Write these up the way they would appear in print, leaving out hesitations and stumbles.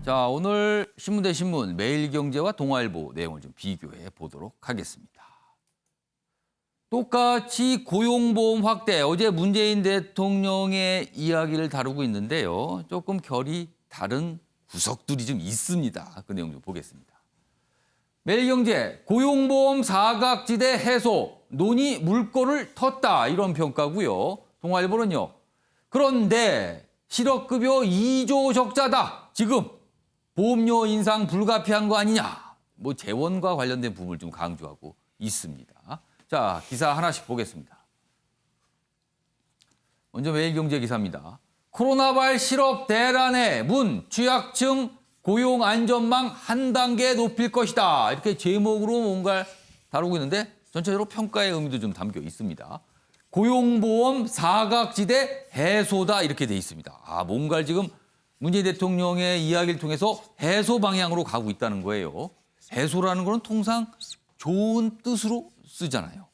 자, 오늘 신문 대 신문, 매일경제와 동아일보 내용을 좀 비교해 보도록 하겠습니다. 똑같이 고용보험 확대, 어제 문재인 대통령의 이야기를 다루고 있는데요. 조금 결이 다른 구석들이 좀 있습니다. 그 내용 좀 보겠습니다. 매일경제, 고용보험 사각지대 해소, 논의 물꼬를 텄다, 이런 평가고요. 동아일보는요. 그런데 실업급여 2조 적자다. 지금 보험료 인상 불가피한 거 아니냐. 뭐 재원과 관련된 부분을 좀 강조하고 있습니다. 자, 기사 하나씩 보겠습니다. 먼저 매일경제 기사입니다. 코로나발 실업 대란의 문, 취약층 고용 안전망 한 단계 높일 것이다. 이렇게 제목으로 뭔가를 다루고 있는데 전체적으로 평가의 의미도 좀 담겨 있습니다. 고용보험 사각지대 해소다, 이렇게 돼 있습니다. 뭔가를 지금 문재인 대통령의 이야기를 통해서 해소 방향으로 가고 있다는 거예요. 해소라는 거는 통상 좋은 뜻으로 쓰잖아요.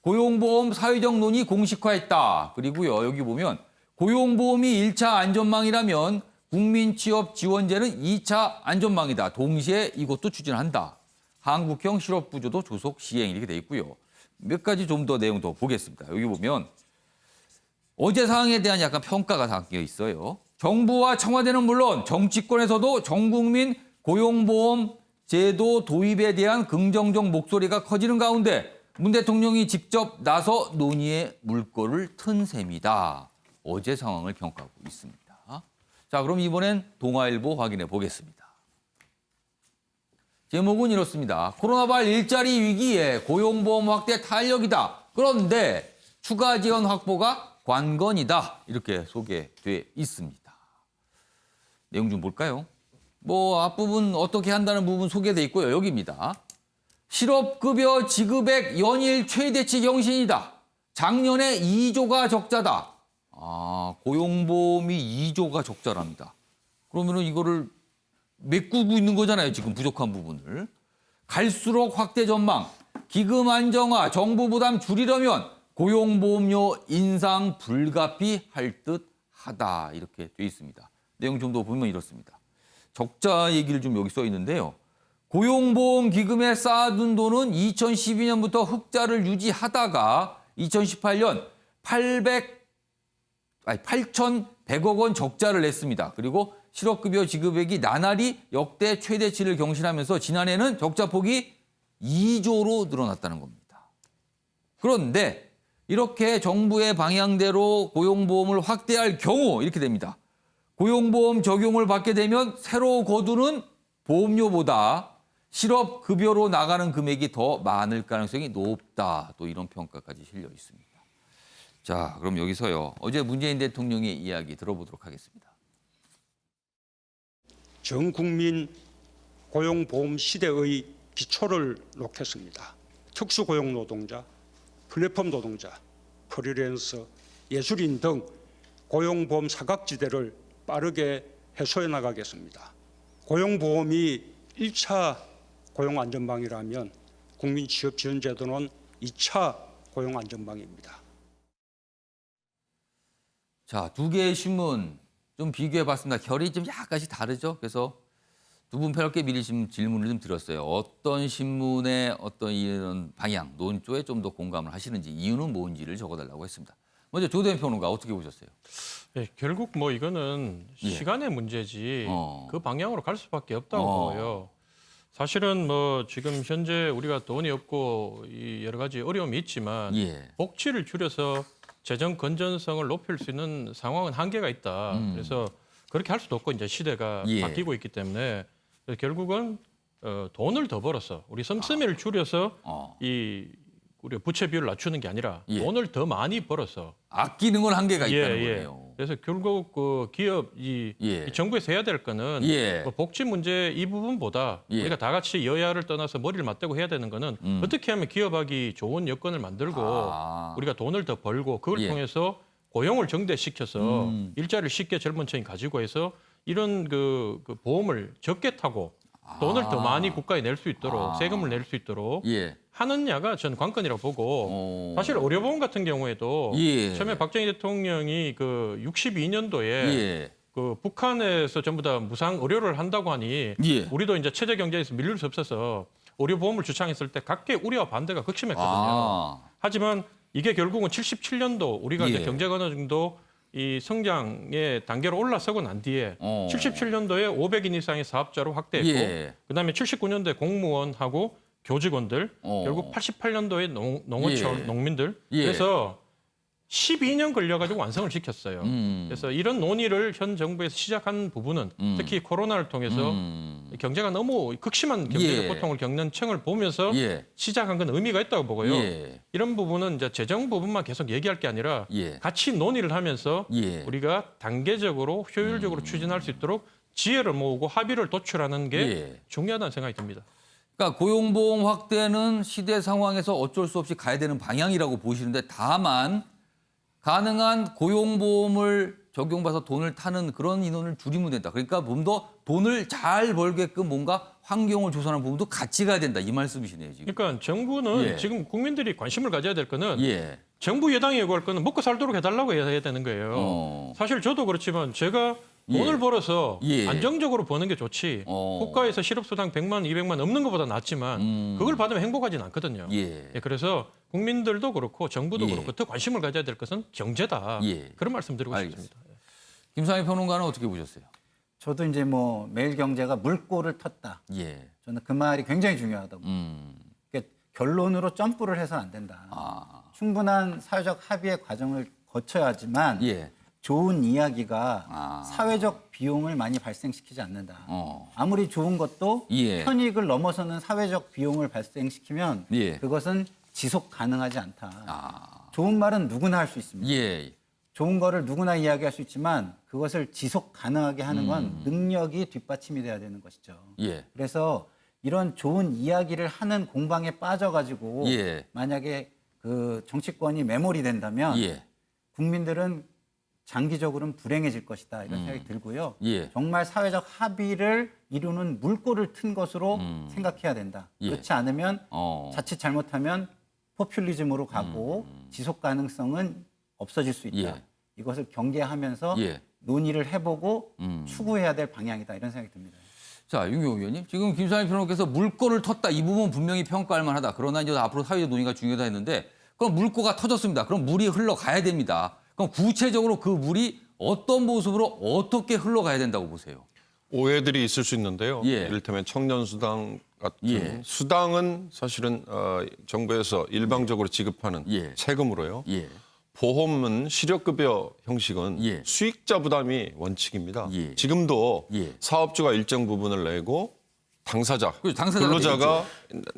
고용보험 사회적 논의 공식화했다. 그리고요, 여기 보면 고용보험이 1차 안전망이라면 국민취업지원제는 2차 안전망이다. 동시에 이것도 추진한다. 한국형 실업부조도 조속 시행, 이렇게 돼 있고요. 몇 가지 좀 더 내용 더 보겠습니다. 여기 보면 어제 사항에 대한 약간 평가가 담겨 있어요. 정부와 청와대는 물론 정치권에서도 전국민 고용보험 제도 도입에 대한 긍정적 목소리가 커지는 가운데 문 대통령이 직접 나서 논의의 물꼬를 튼 셈이다. 어제 상황을 평가하고 있습니다. 자, 그럼 이번엔 동아일보 확인해 보겠습니다. 제목은 이렇습니다. 코로나발 일자리 위기에 고용보험 확대 탄력이다. 그런데 추가 지원 확보가 관건이다. 이렇게 소개돼 있습니다. 내용 좀 볼까요? 앞부분 어떻게 한다는 부분 소개돼 있고요. 여기입니다. 실업급여 지급액 연일 최대치 경신이다. 작년에 2조가 적자다. 고용보험이 2조가 적자랍니다. 그러면은 이거를 메꾸고 있는 거잖아요. 지금 부족한 부분을. 갈수록 확대 전망, 기금 안정화, 정부 부담 줄이려면 고용보험료 인상 불가피 할 듯 하다. 이렇게 돼 있습니다. 내용 좀 더 보면 이렇습니다. 적자 얘기를 좀 여기 써 있는데요. 고용보험 기금에 쌓아둔 돈은 2012년부터 흑자를 유지하다가 2018년 8,100억 원 적자를 냈습니다. 그리고 실업급여 지급액이 나날이 역대 최대치를 경신하면서 지난해는 적자폭이 2조로 늘어났다는 겁니다. 그런데 이렇게 정부의 방향대로 고용보험을 확대할 경우 이렇게 됩니다. 고용보험 적용을 받게 되면 새로 거두는 보험료보다 실업급여로 나가는 금액이 더 많을 가능성이 높다. 또 이런 평가까지 실려 있습니다. 자, 그럼 여기서요. 어제 문재인 대통령의 이야기 들어보도록 하겠습니다. 전 국민 고용보험 시대의 기초를 놓겠습니다. 특수고용노동자, 플랫폼 노동자, 프리랜서, 예술인 등 고용보험 사각지대를 빠르게 해소해 나가겠습니다. 고용보험이 1차 고용안전망이라면 국민취업지원제도는 2차 고용안전망입니다. 자, 두 개의 신문 좀 비교해 봤습니다. 결이 좀 약간씩 다르죠. 그래서 두 분 패널께 미리 질문을 좀 드렸어요. 어떤 신문의 어떤 이런 방향, 논조에 좀 더 공감을 하시는지, 이유는 뭔지를 적어달라고 했습니다. 먼저 조대현 평론가 어떻게 보셨어요? 네, 결국 이거는 시간의 문제지 그 방향으로 갈 수밖에 없다고 보고요. 사실은 지금 현재 우리가 돈이 없고 여러 가지 어려움이 있지만 복지를 줄여서 재정 건전성을 높일 수 있는 상황은 한계가 있다. 그래서 그렇게 할 수도 없고 이제 시대가 바뀌고 있기 때문에 결국은 돈을 더 벌어서 우리 씀씀이를 줄여서 우리 부채 비율을 낮추는 게 아니라 돈을 더 많이 벌어서 아끼는 건 한계가 있다는 거네요. 그래서 결국 그 기업 이 정부에서 해야 될 거는 복지 문제 이 부분보다 우리가 다 같이 여야를 떠나서 머리를 맞대고 해야 되는 거는 어떻게 하면 기업하기 좋은 여건을 만들고 우리가 돈을 더 벌고 그걸 통해서 고용을 정대시켜서 일자리를 쉽게 젊은 층이 가지고 해서 이런 그 보험을 적게 타고 돈을 더 많이 국가에 낼 수 있도록 세금을 낼 수 있도록 하느냐가 전 관건이라고 보고 사실 의료보험 같은 경우에도 처음에 박정희 대통령이 그 62년도에 그 그 북한에서 전부 다 무상 의료를 한다고 하니 예. 우리도 이제 체제 경제에서 밀릴 수 없어서 의료보험을 주창했을 때 각계 우려와 반대가 극심했거든요. 하지만 이게 결국은 77년도 우리가 예. 이제 경제가 어느 정도 이 성장의 단계로 올라서고 난 뒤에 77년도에 500인 이상의 사업자로 확대했고 예. 그다음에 79년도에 공무원하고 교직원들 결국 88년도에 농어촌 예. 농민들 예. 그래서 12년 걸려가지고 완성을 시켰어요. 그래서 이런 논의를 현 정부에서 시작한 부분은 특히 코로나를 통해서 경제가 너무 극심한 경제적 예. 고통을 겪는 층을 보면서 예. 시작한 건 의미가 있다고 보고요. 예. 이런 부분은 이제 재정 부분만 계속 얘기할 게 아니라 예. 같이 논의를 하면서 예. 우리가 단계적으로 효율적으로 추진할 수 있도록 지혜를 모으고 합의를 도출하는 게 예. 중요하다는 생각이 듭니다. 그러니까 고용보험 확대는 시대 상황에서 어쩔 수 없이 가야 되는 방향이라고 보시는데 다만 가능한 고용보험을 적용받아서 돈을 타는 그런 인원을 줄이면 된다. 그러니까 좀 더 돈을 잘 벌게끔 뭔가 환경을 조성하는 부분도 같이 가야 된다. 이 말씀이시네요, 지금. 그러니까 정부는 예. 지금 국민들이 관심을 가져야 될 거는 예. 정부 여당이 요구할 거는 먹고 살도록 해달라고 해야 되는 거예요. 사실 저도 그렇지만 제가 돈을 예. 벌어서 예. 안정적으로 버는 게 좋지. 국가에서 실업수당 100만, 200만 넘는 것보다 낫지만 그걸 받으면 행복하진 않거든요. 예. 예, 그래서 국민들도 그렇고 정부도 예. 그렇고 더 관심을 가져야 될 것은 경제다. 예. 그런 말씀 드리고 알겠습니다. 싶습니다. 김상희 평론가는 어떻게 보셨어요? 저도 이제 뭐 매일경제가 물꼬를 텄다. 예. 저는 그 말이 굉장히 중요하다고. 그러니까 결론으로 점프를 해서는 안 된다. 충분한 사회적 합의의 과정을 거쳐야지만 예. 좋은 이야기가 사회적 비용을 많이 발생시키지 않는다. 아무리 좋은 것도 예. 편익을 넘어서는 사회적 비용을 발생시키면 예. 그것은 지속 가능하지 않다. 좋은 말은 누구나 할 수 있습니다. 예. 좋은 거를 누구나 이야기할 수 있지만 그것을 지속 가능하게 하는 건 능력이 뒷받침이 돼야 되는 것이죠. 예. 그래서 이런 좋은 이야기를 하는 공방에 빠져가지고 예. 만약에 그 정치권이 매몰이 된다면 예. 국민들은 장기적으로는 불행해질 것이다 이런 생각이 들고요. 예. 정말 사회적 합의를 이루는 물꼬를 튼 것으로 생각해야 된다. 예. 그렇지 않으면 자칫 자칫 잘못하면 포퓰리즘으로 가고 지속 가능성은 없어질 수 있다. 예. 이것을 경계하면서 예. 논의를 해보고 추구해야 될 방향이다 이런 생각이 듭니다. 자, 윤경호 의원님. 지금 김상희 평론가께서 물꼬를 텄다. 이 부분 분명히 평가할 만하다. 그러나 이제 앞으로 사회적 논의가 중요하다 했는데 그럼 물꼬가 터졌습니다. 그럼 물이 흘러가야 됩니다. 그럼 구체적으로 그 물이 어떤 모습으로 어떻게 흘러가야 된다고 보세요? 오해들이 있을 수 있는데요. 예. 이를테면 청년수당 같은 예. 수당은 사실은 정부에서 일방적으로 지급하는 예. 세금으로요. 예. 보험은 실업급여 형식은 예. 수익자 부담이 원칙입니다. 예. 지금도 예. 사업주가 일정 부분을 내고 당사자, 그렇죠. 당사자가 근로자가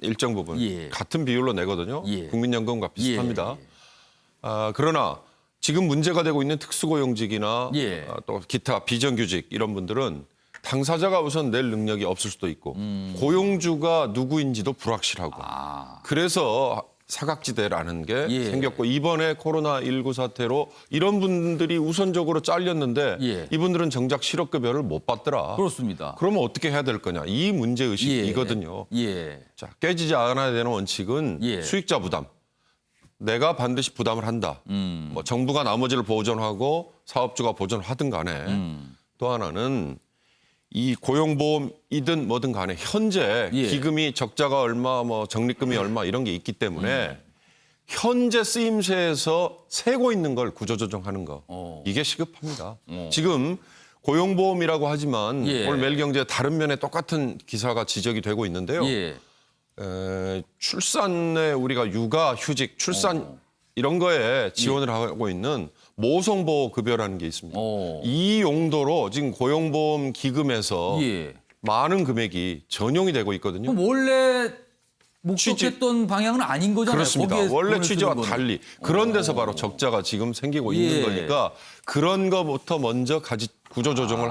일정 부분 예. 같은 비율로 내거든요. 예. 국민연금과 비슷합니다. 예. 그러나 지금 문제가 되고 있는 특수고용직이나 예. 또 기타 비정규직 이런 분들은 당사자가 우선 낼 능력이 없을 수도 있고 고용주가 누구인지도 불확실하고 그래서 사각지대라는 게 예. 생겼고 이번에 코로나19 사태로 이런 분들이 우선적으로 잘렸는데 예. 이분들은 정작 실업급여를 못 받더라. 그렇습니다. 그러면 어떻게 해야 될 거냐. 이 문제의식이거든요. 예. 자, 깨지지 않아야 되는 원칙은 예. 수익자 부담. 내가 반드시 부담을 한다. 뭐 정부가 나머지를 보전하고 사업주가 보전하든 간에 또 하나는 이 고용보험이든 뭐든 간에 현재 예. 기금이 적자가 얼마 뭐 적립금이 얼마 이런 게 있기 때문에 현재 쓰임새에서 세고 있는 걸 구조조정하는 거 이게 시급합니다. 지금 고용보험이라고 하지만 예. 오늘 매일경제 다른 면에 똑같은 기사가 지적이 되고 있는데요. 예. 출산에 우리가 육아, 휴직, 출산 이런 거에 지원을 하고 있는 모성보호급여라는 게 있습니다. 이 용도로 지금 고용보험 기금에서 예. 많은 금액이 전용이 되고 있거든요. 그럼 원래 목적했던 방향은 아닌 거잖아요. 그렇습니다. 거기에 원래 돈을 취지와 쓰는 거는. 달리 그런 데서 바로 적자가 지금 생기고 예. 있는 거니까 그런 거부터 먼저 구조조정을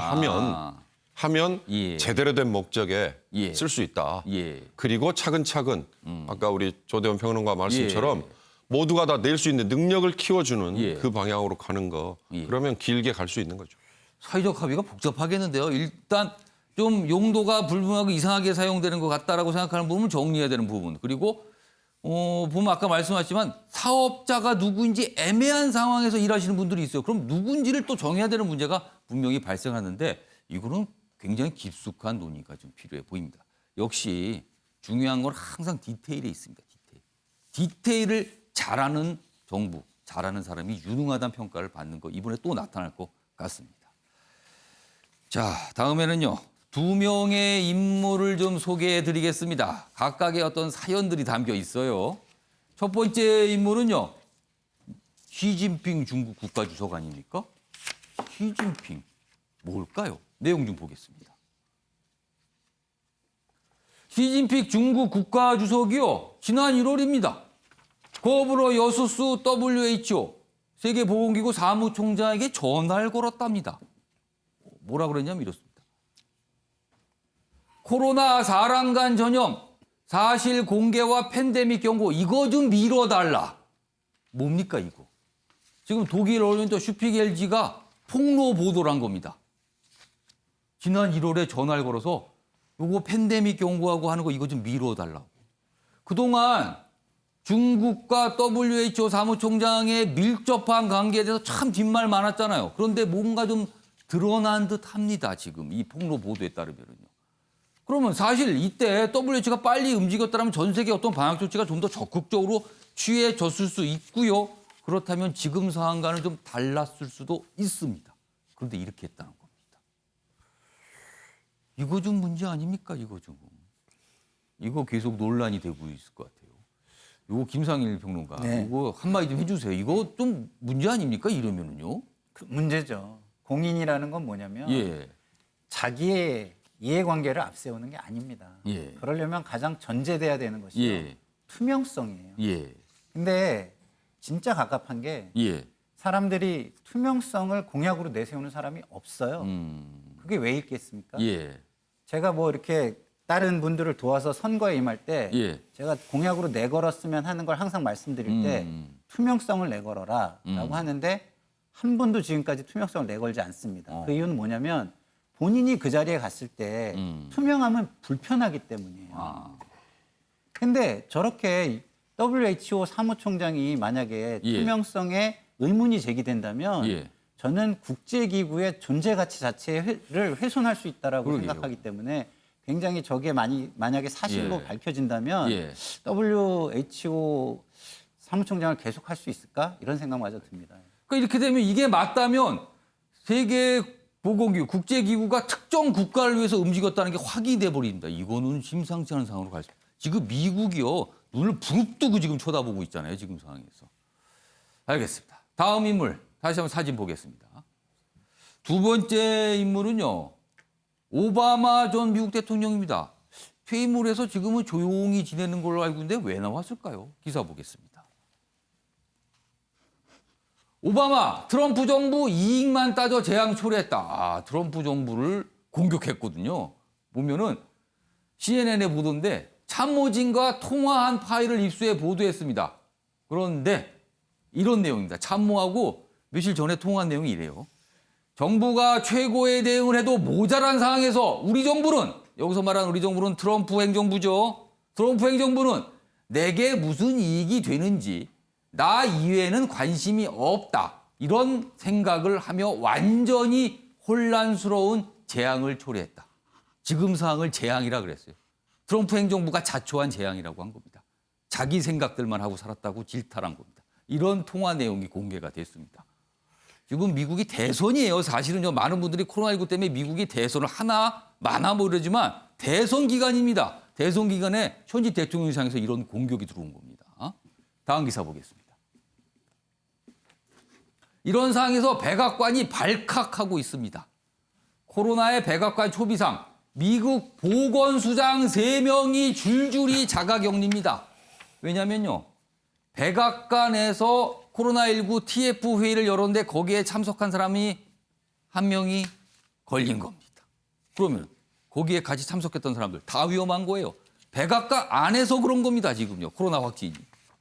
하면 예. 제대로 된 목적에 예. 쓸 수 있다. 예. 그리고 차근차근 아까 우리 조대원 평론가 말씀처럼 예. 모두가 다 낼 수 있는 능력을 키워주는 예. 그 방향으로 가는 거. 예. 그러면 길게 갈 수 있는 거죠. 사회적 합의가 복잡하겠는데요. 일단 좀 용도가 불분하고 이상하게 사용되는 것 같다라고 생각하는 부분을 정리해야 되는 부분. 그리고 보면 아까 말씀하셨지만 사업자가 누구인지 애매한 상황에서 일하시는 분들이 있어요. 그럼 누군지를 또 정해야 되는 문제가 분명히 발생하는데 이거는 굉장히 깊숙한 논의가 좀 필요해 보입니다. 역시 중요한 건 항상 디테일에 있습니다. 디테일을 잘하는 정부, 잘하는 사람이 유능하다는 평가를 받는 거 이번에 또 나타날 것 같습니다. 자, 다음에는요. 2명의 인물을 좀 소개해 드리겠습니다. 각각의 어떤 사연들이 담겨 있어요. 첫 번째 인물은요. 시진핑 중국 국가주석 아닙니까? 시진핑 뭘까요? 내용 좀 보겠습니다. 시진핑 중국 국가주석이요. 지난 1월입니다. 거부로 여수스 WHO 세계보건기구 사무총장에게 전화를 걸었답니다. 뭐라 그랬냐면 이렇습니다. 코로나 사람간 전염, 사실 공개와 팬데믹 경고 이거 좀 미뤄달라. 뭡니까 이거? 지금 독일 언론인 슈피겔지가 폭로 보도를 한 겁니다. 지난 1월에 전화를 걸어서 요거 팬데믹 경고하고 하는 거 이거 좀 미뤄달라고. 그동안 중국과 WHO 사무총장의 밀접한 관계에 대해서 참 뒷말 많았잖아요. 그런데 뭔가 좀 드러난 듯 합니다. 지금 이 폭로 보도에 따르면요. 그러면 사실 이때 WHO가 빨리 움직였다면 전 세계 어떤 방역 조치가 좀 더 적극적으로 취해졌을 수 있고요. 그렇다면 지금 상황과는 좀 달랐을 수도 있습니다. 그런데 이렇게 했다는 겁니다. 이거 좀 문제 아닙니까? 이거 좀. 이거 계속 논란이 되고 있을 것 같아요. 이거 김상일 평론가, 네. 이거 한마디 좀 해주세요. 이거 좀 문제 아닙니까? 이러면은요. 그 문제죠. 공인이라는 건 뭐냐면 예. 자기의 이해관계를 앞세우는 게 아닙니다. 예. 그러려면 가장 전제돼야 되는 것이 예. 투명성이에요. 예. 근데 진짜 갑갑한 게 예. 사람들이 투명성을 공약으로 내세우는 사람이 없어요. 그게 왜 있겠습니까? 예. 제가 뭐 이렇게 다른 분들을 도와서 선거에 임할 때 예. 제가 공약으로 내걸었으면 하는 걸 항상 말씀드릴 때 투명성을 내걸어라라고 하는데 한 번도 지금까지 투명성을 내걸지 않습니다. 그 이유는 뭐냐면 본인이 그 자리에 갔을 때 투명하면 불편하기 때문이에요. 근데 저렇게 WHO 사무총장이 만약에 예. 투명성에 의문이 제기된다면 예. 저는 국제기구의 존재 가치 자체를 훼손할 수 있다라고 그러게요. 생각하기 때문에 굉장히 저게 만약에 사실로 예. 밝혀진다면 예. WHO 사무총장을 계속할 수 있을까? 이런 생각마저 듭니다. 그러니까 이렇게 되면 이게 맞다면 세계보건기구, 국제기구가 특정 국가를 위해서 움직였다는 게 확인돼 버립니다. 이거는 심상치 않은 상황으로 갈 수. 지금 미국이요 눈을 부릅뜨고 지금 쳐다보고 있잖아요. 지금 상황에서. 알겠습니다. 다음 인물 다시 한번 사진 보겠습니다. 두 번째 인물은요 오바마 전 미국 대통령입니다. 퇴임을 해서 지금은 조용히 지내는 걸로 알고 있는데 왜 나왔을까요? 기사 보겠습니다. 오바마, 트럼프 정부 이익만 따져 재앙 초래했다. 아, 트럼프 정부를 공격했거든요. 보면은 CNN의 보도인데 참모진과 통화한 파일을 입수해 보도했습니다. 그런데 이런 내용입니다. 참모하고 며칠 전에 통화한 내용이 이래요. 정부가 최고의 대응을 해도 모자란 상황에서 우리 정부는, 여기서 말하는 우리 정부는 트럼프 행정부죠. 트럼프 행정부는 내게 무슨 이익이 되는지 나 이외에는 관심이 없다. 이런 생각을 하며 완전히 혼란스러운 재앙을 초래했다. 지금 상황을 재앙이라 그랬어요. 트럼프 행정부가 자초한 재앙이라고 한 겁니다. 자기 생각들만 하고 살았다고 질타한 겁니다. 이런 통화 내용이 공개가 됐습니다. 지금 미국이 대선이에요. 사실은 많은 분들이 코로나19 때문에 미국이 대선을 하나 마나 뭐 이러지만 대선 기간입니다. 대선 기간에 현지 대통령상에서 이런 공격이 들어온 겁니다. 다음 기사 보겠습니다. 이런 상황에서 백악관이 발칵하고 있습니다. 코로나의 백악관 초비상 미국 보건수장 3명이 줄줄이 자가격리입니다. 왜냐면요. 백악관에서 코로나19 TF 회의를 열었는데 거기에 참석한 사람이 한 명이 걸린 겁니다. 그러면 거기에 같이 참석했던 사람들 다 위험한 거예요. 백악관 안에서 그런 겁니다. 지금요. 코로나 확진이.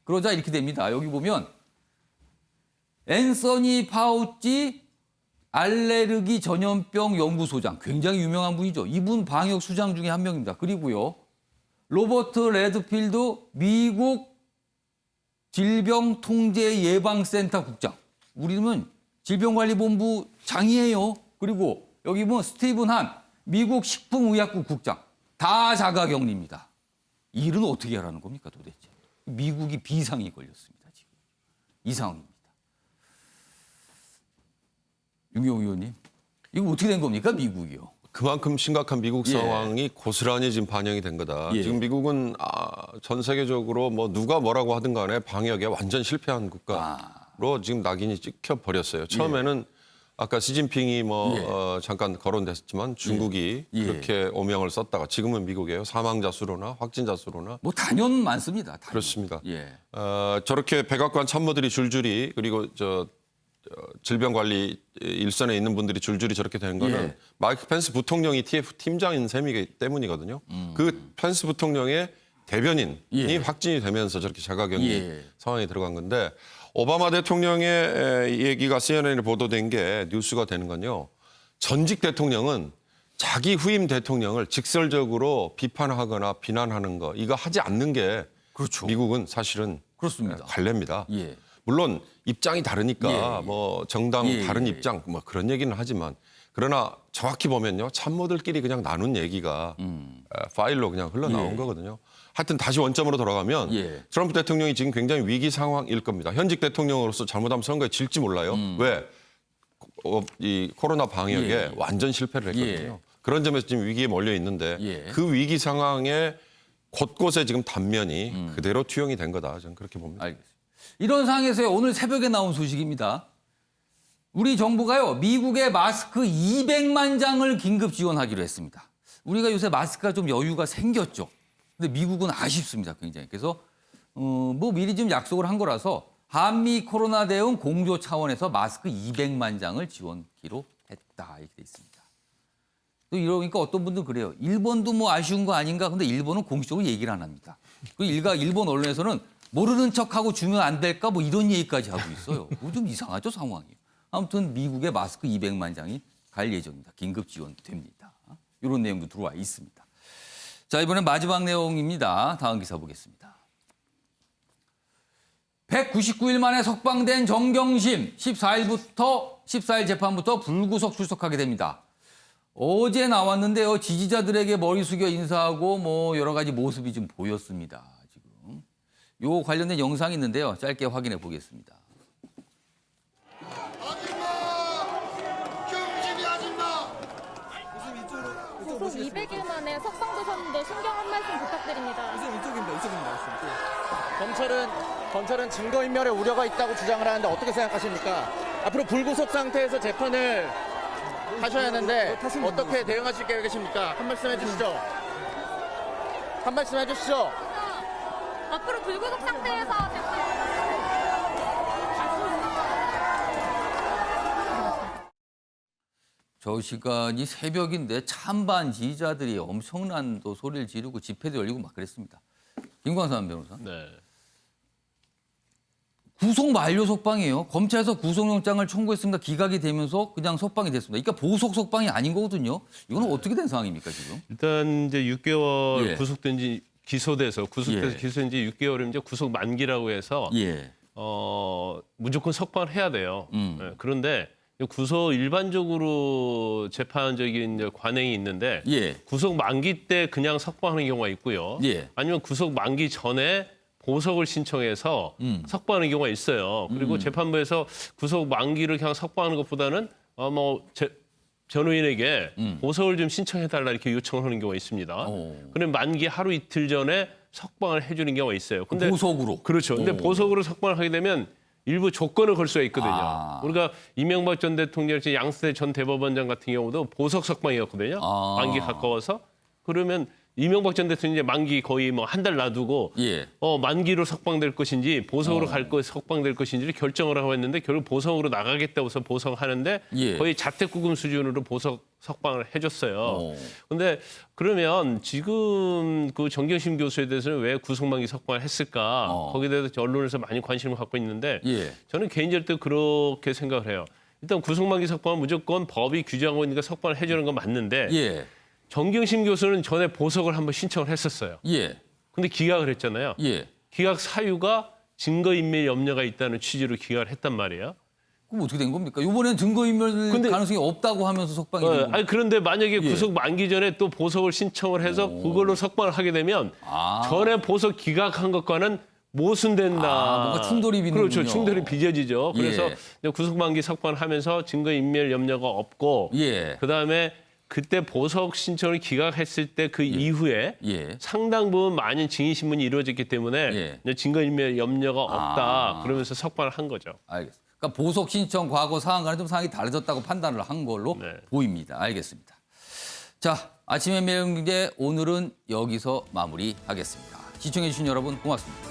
그러자 이렇게 됩니다. 여기 보면 앤서니 파우치 알레르기 전염병 연구소장. 굉장히 유명한 분이죠. 이분 방역 수장 중에 한 명입니다. 그리고요. 로버트 레드필드 미국 질병통제예방센터 국장. 우리는 질병관리본부 장이에요. 그리고 여기 보면 스티븐 한 미국 식품의약국 국장. 다 자가격리입니다. 이 일은 어떻게 하라는 겁니까 도대체. 미국이 비상이 걸렸습니다. 지금. 이 상황입니다. 윤경호 의원님. 이거 어떻게 된 겁니까 미국이요. 그만큼 심각한 미국 예. 상황이 고스란히 지금 반영이 된 거다. 예. 지금 미국은 전 세계적으로 뭐 누가 뭐라고 하든 간에 방역에 완전 실패한 국가로 지금 낙인이 찍혀 버렸어요. 처음에는 아까 시진핑이 잠깐 거론됐지만 중국이 예. 그렇게 오명을 썼다가 지금은 미국이에요. 사망자 수로나 확진자 수로나 뭐 단연 많습니다. 단연. 그렇습니다. 예. 저렇게 백악관 참모들이 줄줄이 그리고 질병관리 일선에 있는 분들이 줄줄이 저렇게 되는 거는 예. 마이크 펜스 부통령이 TF 팀장인 셈이기 때문이거든요. 그 펜스 부통령의 대변인이 예. 확진이 되면서 저렇게 자가격리 예. 상황이 들어간 건데 오바마 대통령의 얘기가 CNN에 보도된 게 뉴스가 되는 건요. 전직 대통령은 자기 후임 대통령을 직설적으로 비판하거나 비난하는 거 이거 하지 않는 게 그렇죠. 미국은 사실은 그렇습니다. 관례입니다. 예. 물론 입장이 다르니까 예. 뭐 정당 예. 다른 입장 뭐 그런 얘기는 하지만 그러나 정확히 보면요 참모들끼리 그냥 나눈 얘기가 파일로 그냥 흘러나온 예. 거거든요. 하여튼 다시 원점으로 돌아가면 예. 트럼프 대통령이 지금 굉장히 위기 상황일 겁니다. 현직 대통령으로서 잘못하면 선거에 질지 몰라요. 왜? 이 코로나 방역에 예. 완전 실패를 했거든요. 그런 점에서 지금 위기에 몰려 있는데 예. 그 위기 상황에 곳곳에 지금 단면이 그대로 투영이 된 거다. 저는 그렇게 봅니다. 알겠습니다. 이런 상황에서요. 오늘 새벽에 나온 소식입니다. 우리 정부가요. 미국에 마스크 200만 장을 긴급 지원하기로 했습니다. 우리가 요새 마스크가 좀 여유가 생겼죠. 근데 미국은 아쉽습니다. 굉장히. 그래서 뭐 미리 좀 약속을 한 거라서 한미 코로나 대응 공조 차원에서 마스크 200만 장을 지원키로 했다. 이렇게 돼 있습니다. 또 이러니까 어떤 분들은 그래요. 일본도 뭐 아쉬운 거 아닌가? 근데 일본은 공식적으로 얘기를 안 합니다. 그리고 일본 언론에서는 모르는 척하고 주면 안 될까? 뭐 이런 얘기까지 하고 있어요. 좀 이상하죠, 상황이. 아무튼 미국에 마스크 200만 장이 갈 예정입니다. 긴급 지원됩니다. 이런 내용도 들어와 있습니다. 자, 이번엔 마지막 내용입니다. 다음 기사 보겠습니다. 199일 만에 석방된 정경심 14일 재판부터 불구속 출석하게 됩니다. 어제 나왔는데요. 지지자들에게 머리 숙여 인사하고 뭐 여러 가지 모습이 좀 보였습니다. 지금 요 관련된 영상이 있는데요. 짧게 확인해 보겠습니다. 구속 200일 만에 석방되셨는데 신경 한 말씀 부탁드립니다. 검찰은 증거인멸의 우려가 있다고 주장을 하는데 어떻게 생각하십니까? 앞으로 불구속 상태에서 재판을 하셔야 하는데 어떻게 대응하실 계획이십니까? 한 말씀 해주시죠. 한 말씀 해주시죠. 앞으로 불구속 상태에서 저 시간이 새벽인데 찬반 지지자들이 엄청난 또 소리를 지르고 집회도 열리고 막 그랬습니다. 김광삼 변호사. 네. 구속 만료 석방이에요. 검찰에서 구속영장을 청구했습니다. 기각이 되면서 그냥 석방이 됐습니다. 그러니까 보석 석방이 아닌 거거든요. 이거는 어떻게 된 상황입니까 지금? 일단 이제 6개월 예. 구속된 지 기소돼서 예. 기소된 지 6개월이면 이제 구속 만기라고 해서 예. 무조건 석방을 해야 돼요. 예, 그런데 구속 일반적으로 재판적인 이제 관행이 있는데 예. 구속 만기 때 그냥 석방하는 경우가 있고요. 예. 아니면 구속 만기 전에 보석을 신청해서 석방하는 경우가 있어요. 그리고 재판부에서 구속 만기를 그냥 석방하는 것보다는 변호인에게 보석을 좀 신청해달라 이렇게 요청을 하는 경우가 있습니다. 그럼 만기 하루 이틀 전에 석방을 해주는 경우가 있어요. 근데 보석으로. 그렇죠. 근데 보석으로 석방을 하게 되면 일부 조건을 걸 수가 있거든요. 아. 우리가 이명박 전 대통령, 양승태 전 대법원장 같은 경우도 보석 석방이었거든요. 아. 만기 가까워서. 그러면 이명박 전 대통령이 이제 만기 거의 뭐 한 달 놔두고 예. 만기로 석방될 것인지 보석으로 석방될 것인지를 결정을 하고 했는데 결국 보석으로 나가겠다고 해서 보석하는데 예. 거의 자택구금 수준으로 보석 석방을 해줬어요. 근데 그러면 지금 그 정경심 교수에 대해서는 왜 구속만기 석방을 했을까? 거기에 대해서 언론에서 많이 관심을 갖고 있는데 예. 저는 개인적으로 그렇게 생각을 해요. 일단 구속만기 석방은 무조건 법이 규정하고 있으니까 석방을 해주는 건 맞는데 예. 정경심 교수는 전에 보석을 한번 신청을 했었어요. 예. 근데 기각을 했잖아요. 예. 기각 사유가 증거인멸 염려가 있다는 취지로 기각을 했단 말이에요. 그럼 어떻게 된 겁니까? 이번에는 증거인멸 근데- 가능성이 없다고 하면서 석방이 된 겁니다. 아니 그런데 만약에 예. 구속 만기 전에 또 보석을 신청을 해서 그걸로 석방을 하게 되면 전에 보석 기각한 것과는 모순된다. 뭔가 충돌이 빚는군요. 그렇죠. 충돌이 빚어지죠. 그래서 예. 이제 구속 만기 석방하면서 증거인멸 염려가 없고 예. 그다음에 그때 보석 신청을 기각했을 때 그 이후에 예. 상당 부분 많은 증인 신문이 이루어졌기 때문에 예. 이제 증거인멸 염려가 없다. 그러면서 석방을 한 거죠. 알겠습니다. 그러니까 보석 신청 과거 사항과는 좀 상황이 달라졌다고 판단을 한 걸로 네. 보입니다. 알겠습니다. 자, 아침의 매운경제 오늘은 여기서 마무리하겠습니다. 시청해 주신 여러분 고맙습니다.